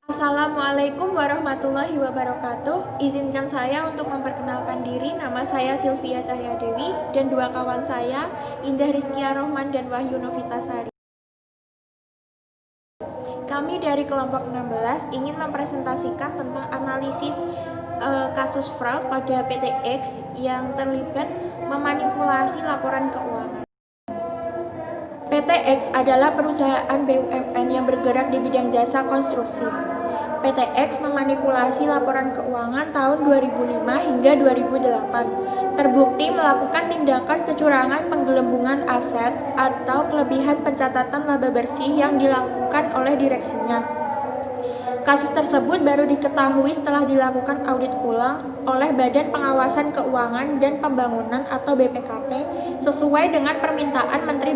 Assalamualaikum warahmatullahi wabarakatuh. Izinkan saya untuk memperkenalkan diri. Nama saya Sylvia Cahyadewi dan dua kawan saya, Indah Rizkia Rohman dan Wahyu Novitasari. Kami dari kelompok 16 ingin mempresentasikan tentang analisis kasus fraud pada PTX yang terlibat memanipulasi laporan keuangan. PTX adalah perusahaan BUMN yang bergerak di bidang jasa konstruksi. PTX memanipulasi laporan keuangan tahun 2005 hingga 2008. Terbukti melakukan tindakan kecurangan penggelembungan aset atau kelebihan pencatatan laba bersih yang dilakukan oleh direksinya. Kasus tersebut baru diketahui setelah dilakukan audit ulang oleh Badan Pengawasan Keuangan dan Pembangunan atau BPKP sesuai dengan permintaan Menteri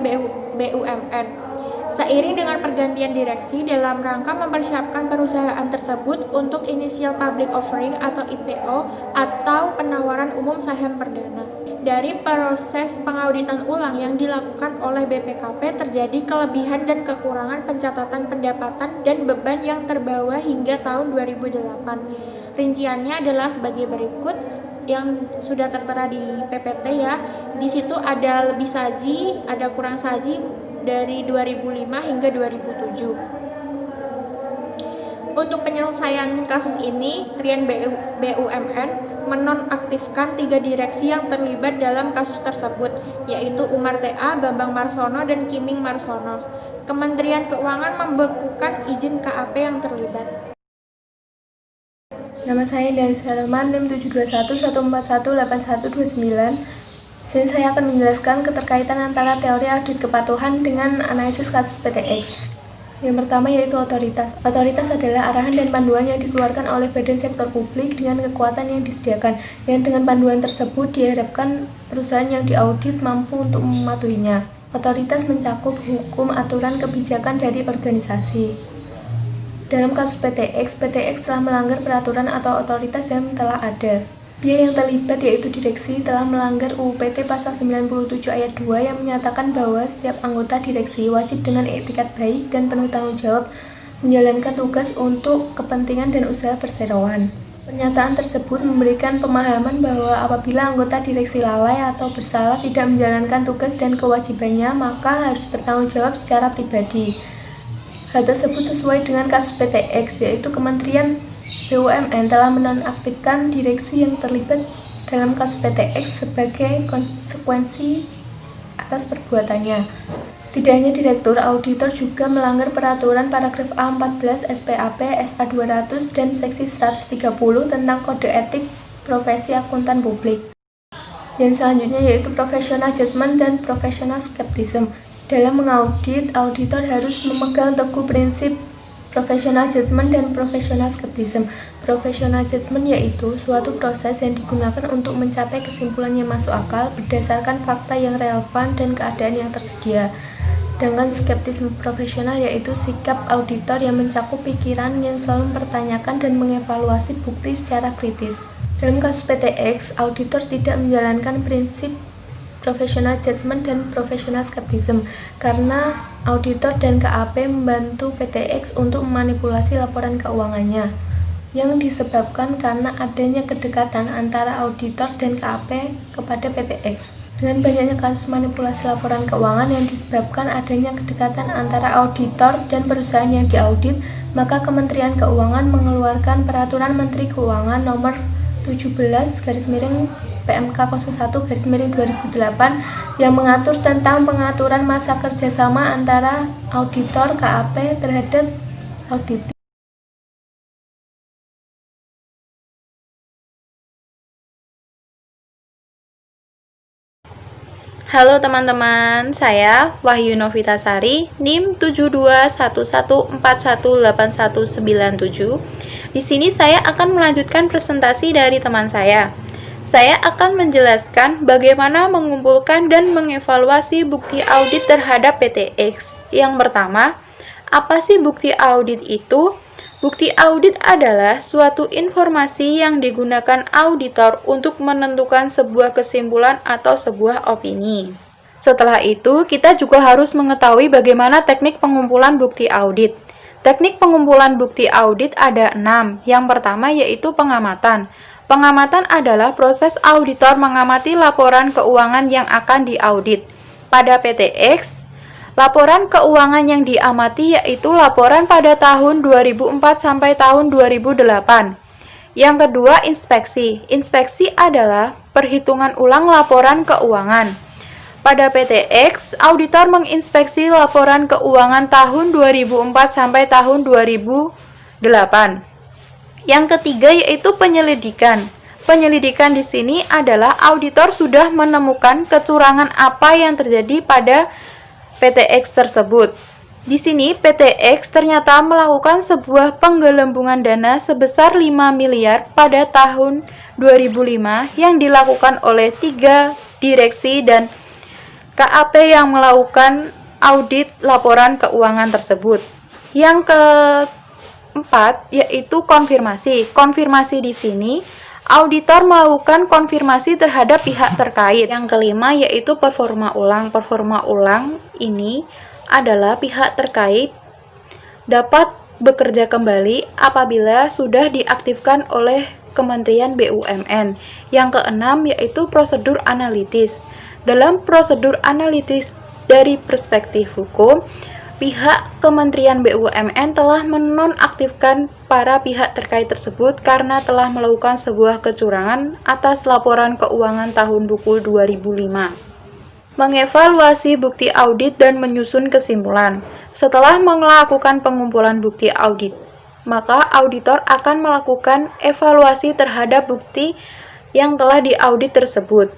BUMN. Seiring dengan pergantian direksi dalam rangka mempersiapkan perusahaan tersebut untuk initial public offering atau IPO atau penawaran umum saham perdana. Dari proses pengauditan ulang yang dilakukan oleh BPKP terjadi kelebihan dan kekurangan pencatatan pendapatan dan beban yang terbawa hingga tahun 2008. Rinciannya adalah sebagai berikut yang sudah tertera di PPT ya. Di situ ada lebih saji, ada kurang saji dari 2005 hingga 2007. Untuk penyelesaian kasus ini, Kementerian BUMN menonaktifkan 3 direksi yang terlibat dalam kasus tersebut, yaitu Umar TA, Bambang Marsono, dan Kiming Marsono. Kementerian Keuangan membekukan izin KAP yang terlibat. Nama saya Indah Rizkia Rohman, NIM 72114181129. Sini saya akan menjelaskan keterkaitan antara teori audit kepatuhan dengan analisis kasus PTX. Yang pertama yaitu otoritas. Otoritas adalah arahan dan panduan yang dikeluarkan oleh badan sektor publik dengan kekuatan yang disediakan. Yang dengan panduan tersebut diharapkan perusahaan yang diaudit mampu untuk mematuhinya. Otoritas mencakup hukum, aturan, kebijakan dari organisasi. Dalam kasus PTX telah melanggar peraturan atau otoritas yang telah ada. Pihak yang terlibat yaitu direksi telah melanggar UU PT pasal 97 ayat 2 yang menyatakan bahwa setiap anggota direksi wajib dengan etikat baik dan penuh tanggung jawab menjalankan tugas untuk kepentingan dan usaha perseroan. Pernyataan tersebut memberikan pemahaman bahwa apabila anggota direksi lalai atau bersalah tidak menjalankan tugas dan kewajibannya, maka harus bertanggung jawab secara pribadi. Hal tersebut sesuai dengan kasus PTX, yaitu Kementerian BUMN telah menonaktifkan direksi yang terlibat dalam kasus PTX sebagai konsekuensi atas perbuatannya. Tidak hanya direktur, auditor juga melanggar peraturan paragraf A14 SPAP SA 200 dan seksi 130 tentang kode etik profesi akuntan publik. Yang selanjutnya yaitu professional judgment dan professional skepticism. Dalam mengaudit, auditor harus memegang teguh prinsip professional judgment dan professional skepticism. Professional judgment yaitu suatu proses yang digunakan untuk mencapai kesimpulan yang masuk akal berdasarkan fakta yang relevan dan keadaan yang tersedia. Sedangkan skeptisme profesional yaitu sikap auditor yang mencakup pikiran yang selalu mempertanyakan dan mengevaluasi bukti secara kritis. Dalam kasus PTX, auditor tidak menjalankan prinsip professional judgment dan professional skepticism karena auditor dan KAP membantu PTX untuk memanipulasi laporan keuangannya yang disebabkan karena adanya kedekatan antara auditor dan KAP kepada PTX. Dengan banyaknya kasus manipulasi laporan keuangan yang disebabkan adanya kedekatan antara auditor dan perusahaan yang diaudit, maka Kementerian Keuangan mengeluarkan Peraturan Menteri Keuangan Nomor 17 PMK 01/2008 yang mengatur tentang pengaturan masa kerjasama antara auditor KAP terhadap audit. Halo teman-teman, saya Wahyu Novitasari, NIM 72114181197. Di sini saya akan melanjutkan presentasi dari teman saya. Saya akan menjelaskan bagaimana mengumpulkan dan mengevaluasi bukti audit terhadap PTX. Yang pertama, apa sih bukti audit itu? Bukti audit adalah suatu informasi yang digunakan auditor untuk menentukan sebuah kesimpulan atau sebuah opini. Setelah itu, kita juga harus mengetahui bagaimana teknik pengumpulan bukti audit. Teknik pengumpulan bukti audit ada 6. Yang pertama yaitu pengamatan. Pengamatan adalah proses auditor mengamati laporan keuangan yang akan diaudit. Pada PTX, laporan keuangan yang diamati yaitu laporan pada tahun 2004 sampai tahun 2008. Yang kedua, inspeksi. Inspeksi adalah perhitungan ulang laporan keuangan. Pada PTX, auditor menginspeksi laporan keuangan tahun 2004 sampai tahun 2008. Yang ketiga yaitu penyelidikan. Penyelidikan di sini adalah auditor sudah menemukan kecurangan apa yang terjadi pada PTX tersebut. Di sini PTX ternyata melakukan sebuah penggelembungan dana sebesar 5 miliar pada tahun 2005 yang dilakukan oleh 3 direksi dan KAP yang melakukan audit laporan keuangan tersebut. Yang keempat yaitu konfirmasi. Konfirmasi di sini auditor melakukan konfirmasi terhadap pihak terkait. Yang kelima yaitu performa ulang. Performa ulang ini adalah pihak terkait dapat bekerja kembali apabila sudah diaktifkan oleh Kementerian BUMN. Yang keenam yaitu prosedur analitis. Dalam prosedur analitis dari perspektif hukum, pihak Kementerian BUMN telah menonaktifkan para pihak terkait tersebut karena telah melakukan sebuah kecurangan atas laporan keuangan tahun buku 2005. Mengevaluasi bukti audit dan menyusun kesimpulan. Setelah melakukan pengumpulan bukti audit, maka auditor akan melakukan evaluasi terhadap bukti yang telah diaudit tersebut.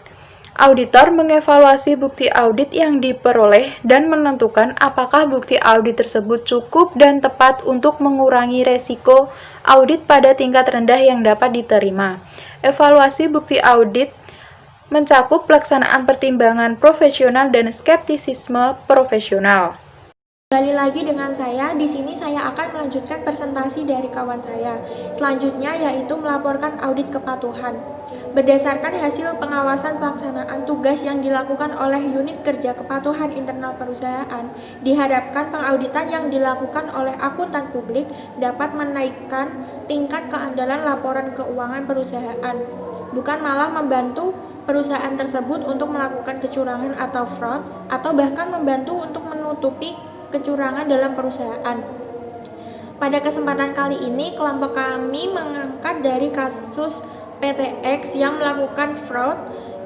Auditor mengevaluasi bukti audit yang diperoleh dan menentukan apakah bukti audit tersebut cukup dan tepat untuk mengurangi resiko audit pada tingkat rendah yang dapat diterima. Evaluasi bukti audit mencakup pelaksanaan pertimbangan profesional dan skeptisisme profesional. Kembali lagi dengan saya, di sini saya akan melanjutkan presentasi dari kawan saya. Selanjutnya yaitu melaporkan audit kepatuhan. Berdasarkan hasil pengawasan pelaksanaan tugas yang dilakukan oleh unit kerja kepatuhan internal perusahaan, diharapkan pengauditan yang dilakukan oleh akuntan publik dapat menaikkan tingkat keandalan laporan keuangan perusahaan, bukan malah membantu perusahaan tersebut untuk melakukan kecurangan atau fraud, atau bahkan membantu untuk menutupi kecurangan dalam perusahaan. Pada kesempatan kali ini, kelompok kami mengangkat dari kasus PTX yang melakukan fraud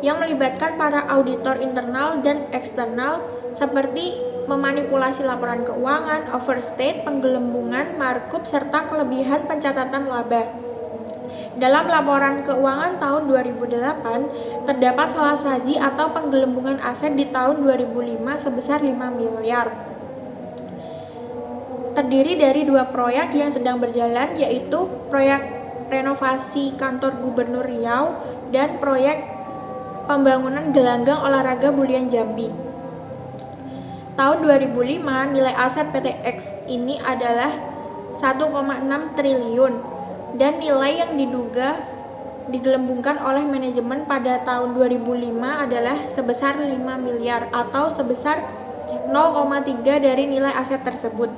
yang melibatkan para auditor internal dan eksternal seperti memanipulasi laporan keuangan, overstate, penggelembungan, markup, serta kelebihan pencatatan laba. Dalam laporan keuangan tahun 2008, terdapat salah saji atau penggelembungan aset di tahun 2005 sebesar 5 miliar. Terdiri dari 2 proyek yang sedang berjalan, yaitu proyek renovasi kantor Gubernur Riau dan proyek pembangunan gelanggang olahraga Bulian Jambi. Tahun 2005, nilai aset PTX ini adalah 1,6 triliun. Dan nilai yang diduga digelembungkan oleh manajemen pada tahun 2005 adalah sebesar 5 miliar atau sebesar 0,3 dari nilai aset tersebut.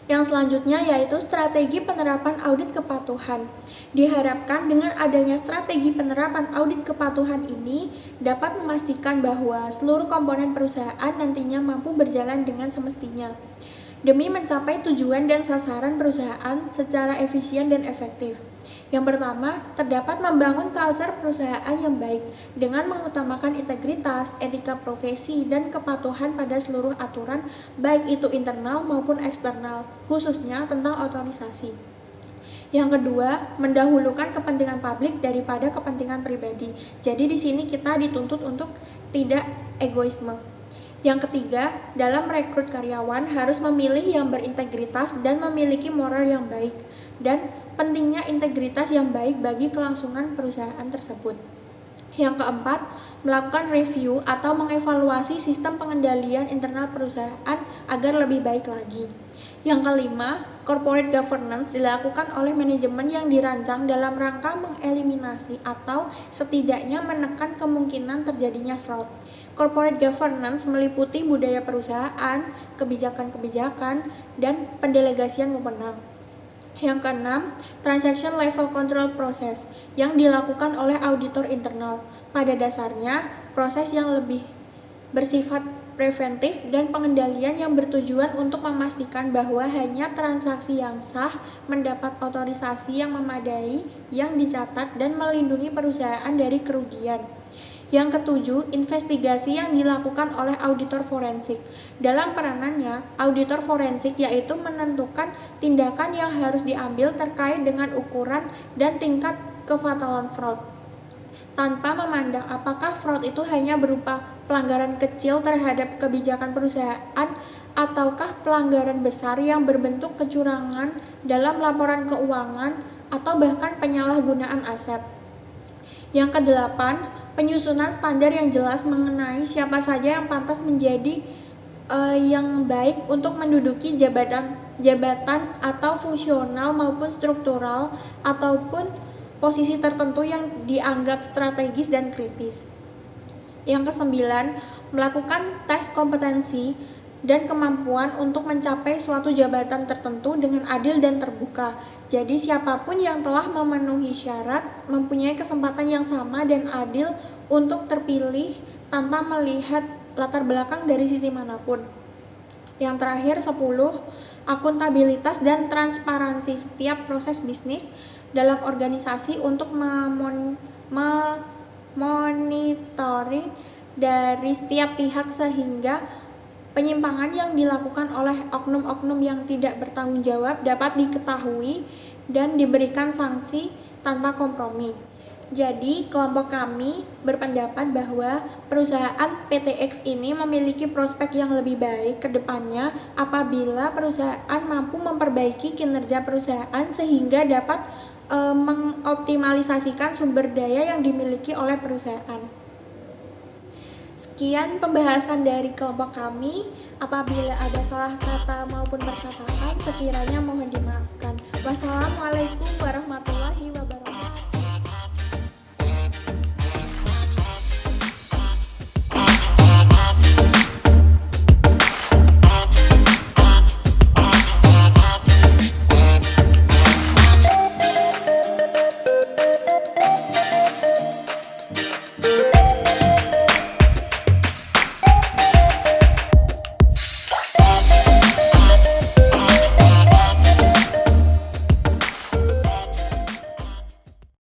Yang selanjutnya yaitu strategi penerapan audit kepatuhan. Diharapkan dengan adanya strategi penerapan audit kepatuhan ini dapat memastikan bahwa seluruh komponen perusahaan nantinya mampu berjalan dengan semestinya, demi mencapai tujuan dan sasaran perusahaan secara efisien dan efektif. Yang pertama, terdapat membangun culture perusahaan yang baik dengan mengutamakan integritas, etika profesi, dan kepatuhan pada seluruh aturan, baik itu internal maupun eksternal, khususnya tentang otorisasi. Yang kedua, mendahulukan kepentingan publik daripada kepentingan pribadi. Jadi di sini kita dituntut untuk tidak egoisme. Yang ketiga, dalam merekrut karyawan harus memilih yang berintegritas dan memiliki moral yang baik, dan pentingnya integritas yang baik bagi kelangsungan perusahaan tersebut. Yang keempat, melakukan review atau mengevaluasi sistem pengendalian internal perusahaan agar lebih baik lagi. Yang kelima, corporate governance dilakukan oleh manajemen yang dirancang dalam rangka mengeliminasi atau setidaknya menekan kemungkinan terjadinya fraud. Corporate governance meliputi budaya perusahaan, kebijakan-kebijakan, dan pendelegasian wewenang. Yang keenam, transaction level control process yang dilakukan oleh auditor internal. Pada dasarnya, proses yang lebih bersifat preventif dan pengendalian yang bertujuan untuk memastikan bahwa hanya transaksi yang sah mendapat otorisasi yang memadai yang dicatat dan melindungi perusahaan dari kerugian. Yang ketujuh, investigasi yang dilakukan oleh auditor forensik. Dalam peranannya, auditor forensik yaitu menentukan tindakan yang harus diambil terkait dengan ukuran dan tingkat kefatalan fraud, tanpa memandang apakah fraud itu hanya berupa pelanggaran kecil terhadap kebijakan perusahaan ataukah pelanggaran besar yang berbentuk kecurangan dalam laporan keuangan atau bahkan penyalahgunaan aset. Yang kedelapan, penyusunan standar yang jelas mengenai siapa saja yang pantas menjadi yang baik untuk menduduki jabatan atau fungsional maupun struktural ataupun posisi tertentu yang dianggap strategis dan kritis. Yang kesembilan, melakukan tes kompetensi dan kemampuan untuk mencapai suatu jabatan tertentu dengan adil dan terbuka. Jadi siapapun yang telah memenuhi syarat mempunyai kesempatan yang sama dan adil untuk terpilih tanpa melihat latar belakang dari sisi manapun. Yang terakhir 10, akuntabilitas dan transparansi setiap proses bisnis dalam organisasi untuk monitoring dari setiap pihak sehingga penyimpangan yang dilakukan oleh oknum-oknum yang tidak bertanggung jawab dapat diketahui dan diberikan sanksi tanpa kompromi. Jadi, kelompok kami berpendapat bahwa perusahaan PTX ini memiliki prospek yang lebih baik ke depannya apabila perusahaan mampu memperbaiki kinerja perusahaan sehingga dapat mengoptimalisasikan sumber daya yang dimiliki oleh perusahaan. Sekian pembahasan dari kelompok kami. Apabila ada salah kata maupun perkataan, sekiranya mohon dimaafkan. Wassalamualaikum warahmatullahi wabarakatuh.